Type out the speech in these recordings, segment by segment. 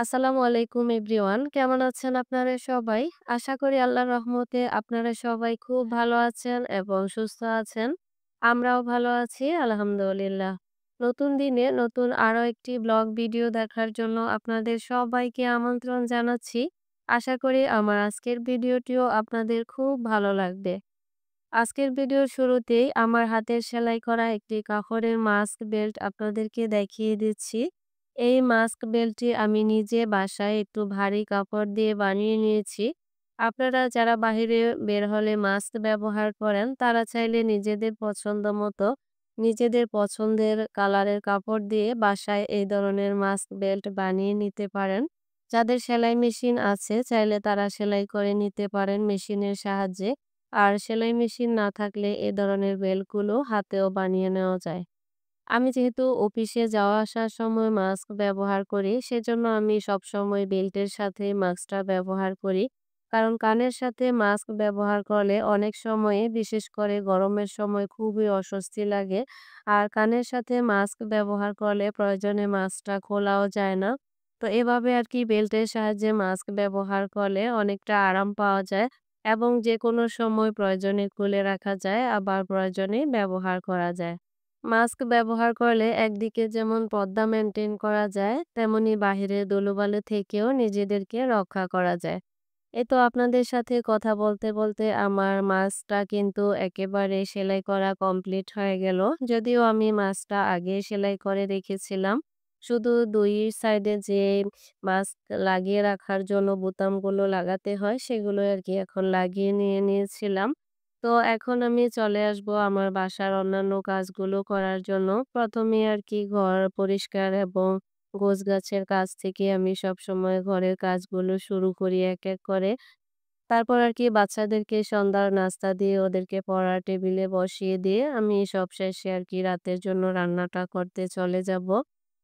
আসসালামু আলাইকুম এভরিওয়ান। কেমন আছেন আপনারা সবাই? আশা করি আল্লাহর রহমতে আপনারা সবাই খুব ভালো আছেন এবং সুস্থ আছেন। আমরাও ভালো আছি আলহামদুলিল্লাহ। নতুন দিনে নতুন আরো একটি ব্লগ ভিডিও দেখার জন্য আপনাদের সবাইকে আমন্ত্রণ জানাচ্ছি। আশা করি আমার আজকের ভিডিওটিও আপনাদের খুব ভালো লাগবে। আজকের ভিডিওর শুরুতেই আমার হাতের সেলাই করা একটি কাপড়ের মাস্ক বেল্ট আপনাদেরকে দেখিয়ে দিচ্ছি। এই মাস্ক বেল্টটি আমি নিজে বাসায় একটু ভারী কাপড় দিয়ে বানিয়ে নিয়েছি। আপনারা যারা বাহিরে বের হলে মাস্ক ব্যবহার করেন তারা চাইলে নিজেদের পছন্দ মতো নিজেদের পছন্দের কালারের কাপড় দিয়ে বাসায় এই ধরনের মাস্ক বেল্ট বানিয়ে নিতে পারেন। যাদের সেলাই মেশিন আছে চাইলে তারা সেলাই করে নিতে পারেন মেশিনের সাহায্যে। আর সেলাই মেশিন না থাকলে এ ধরনের বেল্টগুলো হাতেও বানিয়ে নেওয়া যায়। আমি যেহেতু অফিসে যাওয়া আসার সময় মাস্ক ব্যবহার করি, সেজন্য আমি সবসময় বেল্টের সাথে মাস্কটা ব্যবহার করি। কারণ কানের সাথে মাস্ক ব্যবহার করলে অনেক সময়ে বিশেষ করে গরমের সময় খুবই অস্বস্তি লাগে। আর কানের সাথে মাস্ক ব্যবহার করলে প্রয়োজনে মাস্কটা খোলাও যায় না। তো এভাবে আরকি বেল্টের সাহায্যে মাস্ক ব্যবহার করলে অনেকটা আরাম পাওয়া যায় এবং যেকোনো সময় প্রয়োজনে খুলে রাখা যায় আবার প্রয়োজনে ব্যবহার করা যায়। মাস্ক ব্যবহার করলে একদিকে যেমন পর্দা মেনটেন করা যায়, তেমনি বাহিরের ধুলোবালি থেকেও নিজেদেরকে রক্ষা করা যায়। এই তো আপনাদের সাথে কথা বলতে, বলতে আমার মাস্কটা কিন্তু একেবারে সেলাই করা কমপ্লিট হয়ে গেল। যদিও আমি মাস্কটা আগে সেলাই করে রেখেছিলাম। শুধু ২ সাইডে যে মাস্ক লাগিয়ে রাখার জন্য বোতামগুলো লাগাতে হয়, সেগুলোই আরকি এখন লাগিয়ে নিয়েছিলাম। তো এখন আমি চলে আসবো আমার বাসার অন্যান্য কাজগুলো করার জন্য। ১ম এ আরকি ঘর পরিষ্কার এবং গোছগাছের কাজ থেকে আমি সবসময় ঘরের কাজগুলো শুরু করি এক, এক করে। তারপর আরকি বাচ্চাদেরকে সন্ধ্যার নাস্তা দিয়ে ওদেরকে পড়ার টেবিলে বসিয়ে দিয়ে আমি সবশেষে আরকি রাতের জন্য রান্নাটা করতে চলে যাব।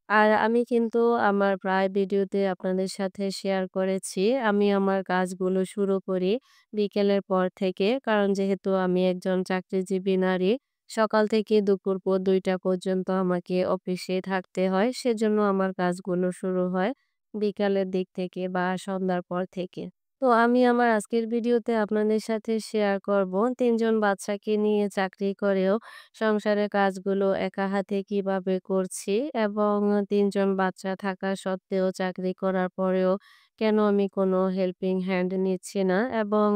আর আমি কিন্তু আমার প্রায় ভিডিওতে আপনাদের সাথে শেয়ার করেছি। আমি আমার কাজগুলো শুরু করি বিকেলের পর থেকে। কারণ যেহেতু আমি একজন চাকরিজীবী নারী, সকাল থেকে দুপুর ২টা পর্যন্ত আমাকে অফিসে থাকতে হয়। সেজন্য আমার কাজগুলো শুরু হয় বিকালের দিক থেকে বা সন্ধ্যার পর থেকে। তো আমি আমার আজকের ভিডিওতে আপনাদের সাথে শেয়ার করব ৩ জন বাচ্চাকে নিয়ে চাকরি করেও সংসারের কাজগুলো একা হাতে কিভাবে করছি এবং ৩ জন বাচ্চা থাকা সত্ত্বেও চাকরি করার পরেও কেন আমি কোনো হেল্পিং হ্যান্ড নিচ্ছি না এবং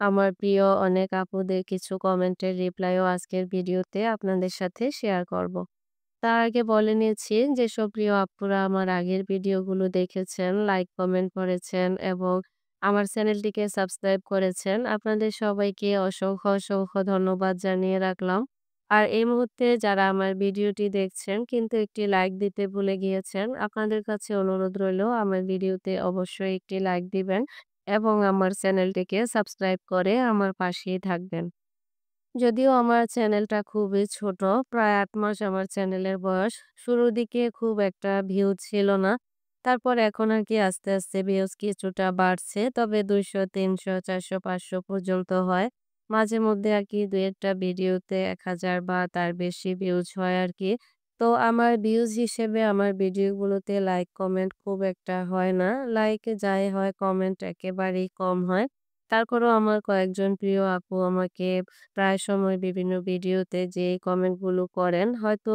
আমার প্রিয় অনেক আপুদের কিছু কমেন্টের রিপ্লাইও আজকের ভিডিওতে আপনাদের সাথে শেয়ার করব। তার আগে বলে নিচ্ছি যেসব প্রিয় আপুরা আমার আগের ভিডিওগুলো দেখেছেন, লাইক, কমেন্ট করেছেন এবং আমার চ্যানেলটিকে সাবস্ক্রাইব করেছেন। আপনাদের সবাইকে অসংখ্য, অসংখ্য ধন্যবাদ জানিয়ে রাখলাম। আর এই মুহূর্তে যারা আমার ভিডিওটি দেখছেন কিন্তু একটি লাইক দিতে ভুলে গিয়েছেন, আপনাদের কাছে অনুরোধ রইলো আমার ভিডিওতে অবশ্যই একটি লাইক দিবেন এবং আমার চ্যানেলটিকে সাবস্ক্রাইব করে আমার পাশেই থাকবেন। যদিও আমার চ্যানেলটা খুবই ছোট, প্রায় ৮ মাস আমার চ্যানেলের বয়স। শুরুর দিকে খুব একটা ভিউ ছিল না। তারপর এখন আরকি আস্তে, আস্তে ভিউজ কিছুটা বাড়ছে। তবে ২০০, ৩০০, ৪০০, ৫০০ পর্যন্ত হয়। মাঝে মধ্যে আরকি ২-১ টা ভিডিওতে ১,০০০ বা তার বেশি ভিউজ হয় আরকি। তো আমার ভিউজ হিসেবে আমার ভিডিওগুলোতে লাইক, কমেন্ট খুব একটা হয় না। লাইক যাই হয়, কমেন্ট একেবারেই কম হয়। তারপরেও আমার কয়েকজন প্রিয় আপু আমাকে প্রায় সময় বিভিন্ন ভিডিওতে যে কমেন্টগুলো করেন, হয়তো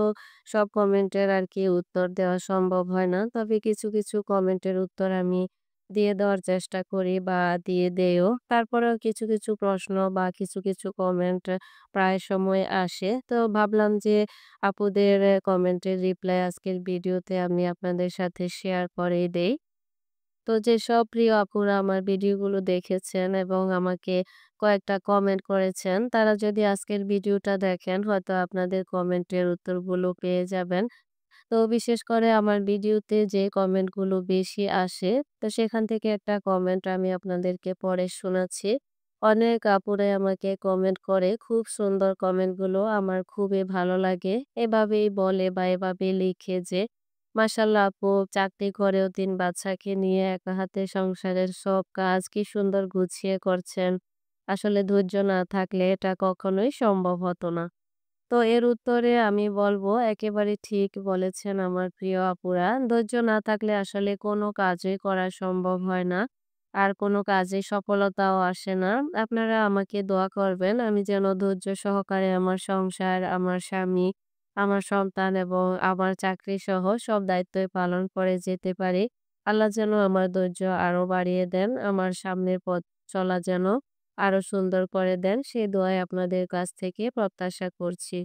সব কমেন্টের আরকি উত্তর দেওয়া সম্ভব হয় না। তবে কিছু, কিছু কমেন্টের উত্তর আমি দিয়ে দেওয়ার চেষ্টা করি বা দিয়ে দেইও। তারপরেও কিছু, কিছু প্রশ্ন বা কিছু, কিছু কমেন্ট প্রায় সময় আসে। তো ভাবলাম যে আপুদের কমেন্টের রিপ্লাই আজকের ভিডিওতে আমি আপনাদের সাথে শেয়ার করেই দেই। তো যেসব প্রিয় আপুরা আমার ভিডিওগুলো দেখেছেন এবং আমাকে কয়েকটা কমেন্ট করেছেন, তারা যদি আজকের ভিডিওটা দেখেন হয়তো আপনাদের কমেন্টের উত্তরগুলো পেয়ে যাবেন। তো বিশেষ করে আমার ভিডিওতে যে কমেন্টগুলো বেশি আসে, তো সেখান থেকে একটা কমেন্ট আমি আপনাদেরকে পড়ে শোনাচ্ছি। অনেক আপুরাই আমাকে কমেন্ট করে, খুব সুন্দর কমেন্টগুলো আমার খুবই ভালো লাগে। এভাবেই বলে বা এভাবেই লিখে যে, "মাশাআল্লাহ আপু চাকরি করেও ৩ বাচ্চাকে নিয়ে একা হাতে সংসারের সব কাজ কি সুন্দর গুছিয়ে করছেন। আসলে ধৈর্য না থাকলে এটা কখনোই সম্ভব হতো না।" তো এর উত্তরে আমি বলব, একেবারে ঠিক বলেছেন আমার প্রিয় আপুরা। ধৈর্য না থাকলে আসলে কোনো কাজই করা সম্ভব হয় না। আর কোনো কাজে সফলতাও আসে না। আপনারা আমাকে দোয়া করবেন আমি যেন ধৈর্য সহকারে আমার সংসার, আমার স্বামী, আমার সন্তান এবং আমার চাকরি সহ সব দায়িত্বই পালন করে যেতে পারি। আল্লাহ যেন আমার ধৈর্য আরো বাড়িয়ে দেন। আমার সামনের পথ চলা যেন আরো সুন্দর করে দেন, সেই দোয়াই আপনাদের কাছ থেকে প্রত্যাশা করছি।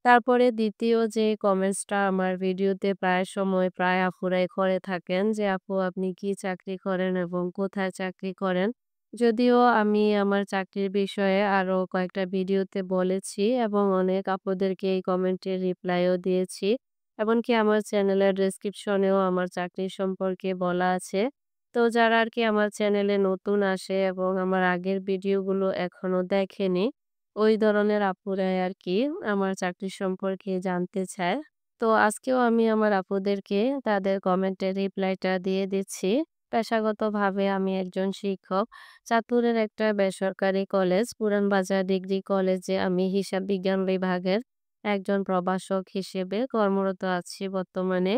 তারপরে ২য় যে কমেন্টসটা আমার ভিডিওতে প্রায় সময় প্রায় আপুরাই করে থাকেন যে, "আপু আপনি কি চাকরি করেন এবং কোথায় চাকরি করেন?" যদিও আমি আমার চাকরির বিষয়ে আরো কয়েকটা ভিডিওতে বলেছি এবং অনেক আপুদেরকে এই কমেন্টের রিপ্লাইও দিয়েছি। এমনকি আমার চ্যানেলের ডেসক্রিপশনেও আমার চাকরি সম্পর্কে বলা আছে। তো যারা আরকি আমার চ্যানেলে নতুন আসে এবং আমার আগের ভিডিওগুলো এখনো দেখেনি, ওই ধরনের আপুরাই আরকি আমার চাকরি সম্পর্কে জানতে চায়। তো আজকেও আমি আমার আপুদেরকে তাদের কমেন্টের রিপ্লাইটা দিয়ে দিচ্ছি। পেশাগতভাবে আমি একজন শিক্ষক। চাঁদপুরের একটা বেসরকারি কলেজ, পুরান বাজার ডিগ্রি কলেজে আমি হিসাব বিজ্ঞান বিভাগের একজন প্রভাষক হিসেবে কর্মরত আছি বর্তমানে।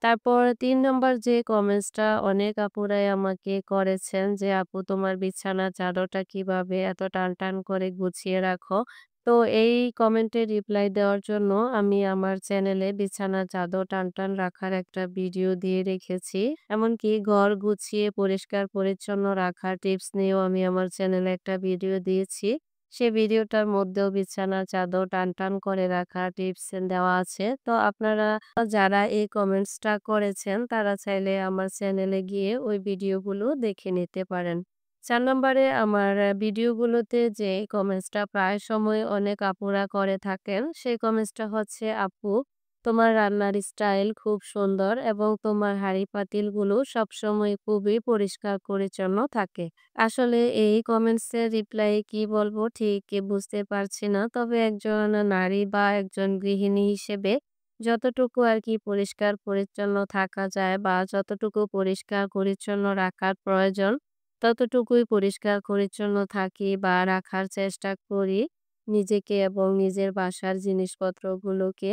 তারপর ৩ নম্বর যে কমেন্টসটা অনেক আপুরাই আমাকে করেছেন যে, "আপু তোমার বিছানার চাদরটা কিভাবে এত টান করে গুছিয়ে রাখো?" তো এই কমেন্টের রিপ্লাই দেওয়ার জন্য আমি আমার চ্যানেলে বিছানার চাদর টান রাখার একটা ভিডিও দিয়ে রেখেছি। এমনকি ঘর গুছিয়ে পরিষ্কার-পরিচ্ছন্ন রাখার টিপস নিয়েও আমি আমার চ্যানেলে একটা ভিডিও দিয়েছি। সে ভিডিওটার মধ্যেও বিছানার চাদর টান করে রাখার টিপস দেওয়া আছে। তো আপনারা যারা এই কমেন্টসটা করেছেন তারা চাইলে আমার চ্যানেলে গিয়ে ওই ভিডিওগুলো দেখে নিতে পারেন। ৪ নম্বরে আমার ভিডিওগুলোতে যে কমেন্টসটা প্রায় সময় অনেক আপুরা করে থাকেন, সেই কমেন্টসটা হচ্ছে, "আপু তোমার রান্নার স্টাইল খুব সুন্দর এবং তোমার হাঁড়ি-পাতিলগুলো সবসময় খুবই পরিষ্কার পরিচ্ছন্ন থাকে।" আসলে এই কমেন্টসের রিপ্লাই কি বলবো ঠিক বুঝতে পারছি না। তবে একজন নারী বা একজন গৃহিণী হিসেবে যতটুকু আরকি পরিষ্কার পরিচ্ছন্ন থাকা যায় বা যতটুকু পরিষ্কার পরিচ্ছন্ন রাখার প্রয়োজন, ততটুকুই পরিষ্কার পরিচ্ছন্ন থাকি বা রাখার চেষ্টা করি নিজেকে এবং নিজের বাসার জিনিসপত্রগুলোকে।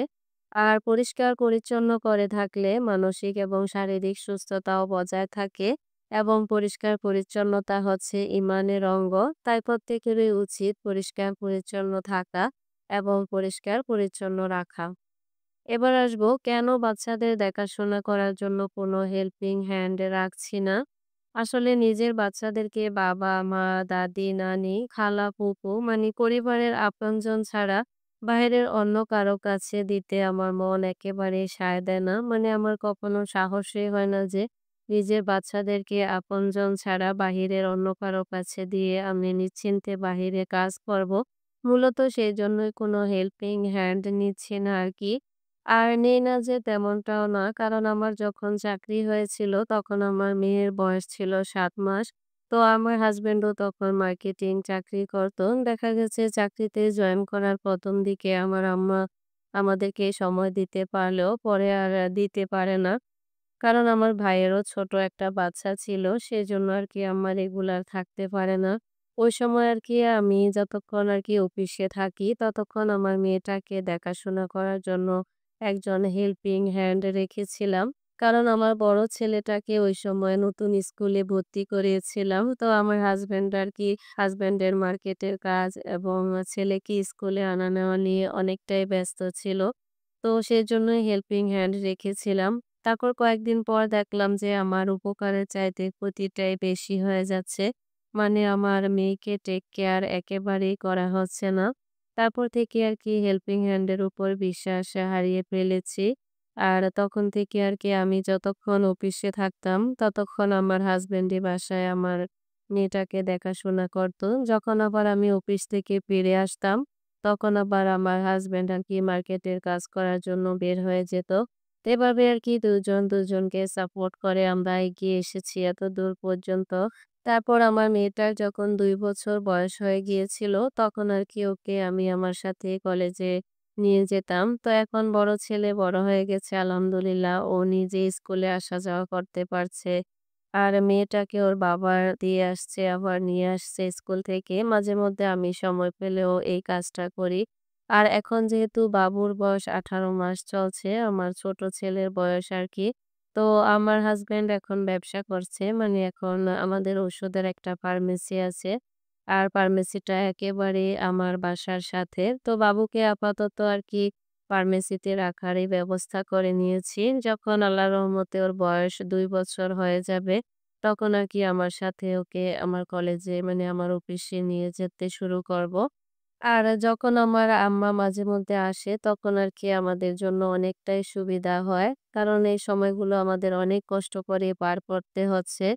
আর পরিষ্কার পরিচ্ছন্ন করে থাকলে মানসিক এবং শারীরিক সুস্থতাও বজায় থাকে। এবং পরিষ্কার পরিচ্ছন্নতা হচ্ছে ঈমানের অঙ্গ। তাই প্রত্যেকেরই উচিত পরিষ্কার পরিচ্ছন্ন থাকা এবং পরিষ্কার পরিচ্ছন্ন রাখা। এবার আসবো কেন বাচ্চাদের দেখাশোনা করার জন্য কোনো হেল্পিং হ্যান্ড রাখছি না। আসলে নিজের বাচ্চাদেরকে বাবা, মা, দাদি, নানি, খালা, ফুপু মানে পরিবারের আপনজন ছাড়া বাইরের অন্য কারো কাছে দিতে আমার মন একেবারেই সায় দেয় না। মানে আমার কখনো সাহসই হয় না যে নিজের বাচ্চাদেরকে আপনজন ছাড়া বাহিরের অন্য কারো কাছে দিয়ে আমি নিশ্চিন্তে বাহিরে কাজ করব। মূলত সেজন্যই কোনো হেল্পিং হ্যান্ড নিচ্ছি না আরকি। আর নেই না যে তেমনটাও না। কারণ আমার যখন চাকরি হয়েছিল তখন আমার মেয়ের বয়স ছিল ৭ মাস। তো আমার হাসব্যান্ডও তখন মার্কেটিং চাকরি করত। দেখা গেছে চাকরিতে জয়েন করার ১ম দিকে আমার আম্মা আমাদেরকে সময় দিতে পারলেও পরে আর দিতে পারে না। কারণ আমার ভাইয়েরও ছোট একটা বাচ্চা ছিল। সেজন্য আরকি আম্মা রেগুলার থাকতে পারে না। ওই সময় আরকি আমি যতক্ষণ আরকি অফিসে থাকি, ততক্ষণ আমার মেয়েটাকে দেখাশোনা করার জন্য একজন হেল্পিং হ্যান্ড রেখেছিলাম। কারণ আমার বড় ছেলেটাকে ওই সময় নতুন স্কুলে ভর্তি করিয়েছিলাম। তো আমার হাসব্যান্ড আরকি হাসব্যান্ডের মার্কেটের কাজ এবং ছেলেকে স্কুলে আনা নেওয়া নিয়ে অনেকটাই ব্যস্ত ছিল। তো সেজন্যই হেল্পিং হ্যান্ড রেখেছিলাম। তারপর কয়েকদিন পর দেখলাম যে আমার উপকারের চাইতে ক্ষতিটাই বেশি হয়ে যাচ্ছে। মানে আমার মেয়েকে টেক কেয়ার একেবারেই করা হচ্ছে না। তারপর থেকে আরকি হেল্পিং হ্যান্ড এর উপর বিশ্বাস হারিয়ে ফেলেছি। আর তখন থেকে আরকি আমি যতক্ষণ অফিসে থাকতাম, ততক্ষণ আমার হাসব্যান্ডই বাসায় আমার মেয়েটাকে দেখাশোনা করত। যখন আবার আমি অফিস থেকে ফিরে আসতাম, তখন আবার আমার হাসব্যান্ড আরকি মার্কেটের কাজ করার জন্য বের হয়ে যেত। তো এভাবে আরকি দুজন দুজনকে সাপোর্ট করে আমরা এগিয়ে এসেছি এতদূর পর্যন্ত। তারপর আমার মেয়েটার যখন ২ বছর বয়স হয়ে গিয়েছিল, তখন আরকি ওকে আমি আমার সাথে কলেজে নিয়ে যেতাম। তো এখন বড় ছেলে বড় হয়ে গেছে আলহামদুলিল্লাহ। ও নিজে স্কুলে আসা যাওয়া করতে পারছে। আর মেয়েটাকে ওর বাবা দিয়ে আসছে, আবার নিয়ে আসছে স্কুল থেকে। মাঝে মধ্যে আমি সময় পেলেও এই কাজটা করি। আর এখন যেহেতু বাবুর বয়স ১৮ মাস চলছে, আমার ছোট ছেলের বয়স আরকি। তো আমার হাসব্যান্ড এখন ব্যবসা করছে। মানে এখন আমাদের ওষুধের একটা ফার্মেসি আছে। আর ফার্মেসিটা একেবারে আমার বাসার সাথে। তো বাবুকে আপাতত আরকি ফার্মেসিতে রাখারই ব্যবস্থা করে নিয়েছি। যখন আল্লাহর রহমতে ওর বয়স ২ বছর হয়ে যাবে, তখন আরকি আমার সাথে ওকে আমার কলেজে মানে আমার অফিসে নিয়ে যেতে শুরু করব। আর যখন আমার আম্মা মাঝেমধ্যে আসে তখন আরকি আমাদের জন্য অনেকটাই সুবিধা হয়। কারণ এই সময়গুলো আমাদের অনেক কষ্ট করে পার করতে হচ্ছে।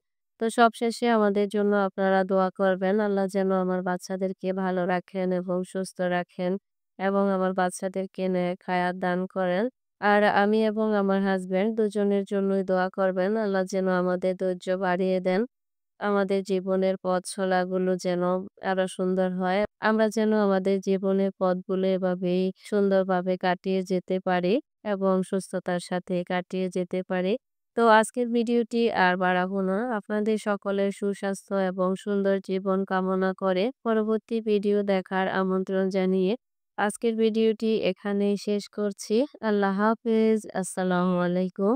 তো সবশেষে আমাদের জন্য আপনারা দোয়া করবেন। আল্লাহ যেন আমার বাচ্চাদেরকে ভালো রাখেন এবং সুস্থ রাখেন এবং আমার বাচ্চাদেরকে নেক হায়াত দান করেন। আর আমি এবং আমার হাসব্যান্ড দুজনের জন্যই দোয়া করবেন। আল্লাহ যেন আমাদের ধৈর্য বাড়িয়ে দেন। আমাদের জীবনের পথ চলাগুলো যেন আরো সুন্দর হয়। আমরা যেন আমাদের জীবনের পথগুলো এভাবেই সুন্দরভাবে কাটিয়ে যেতে পারি এবং সুস্থতার সাথে কাটিয়ে যেতে পারি। তো আজকের ভিডিওটি আর বাড়াবো না। আপনাদের সকলের সুস্বাস্থ্য এবং সুন্দর জীবন কামনা করে পরবর্তী ভিডিও দেখার আমন্ত্রণ জানিয়ে আজকের ভিডিওটি এখানেই শেষ করছি। আল্লাহ হাফেজ। আসসালামু আলাইকুম।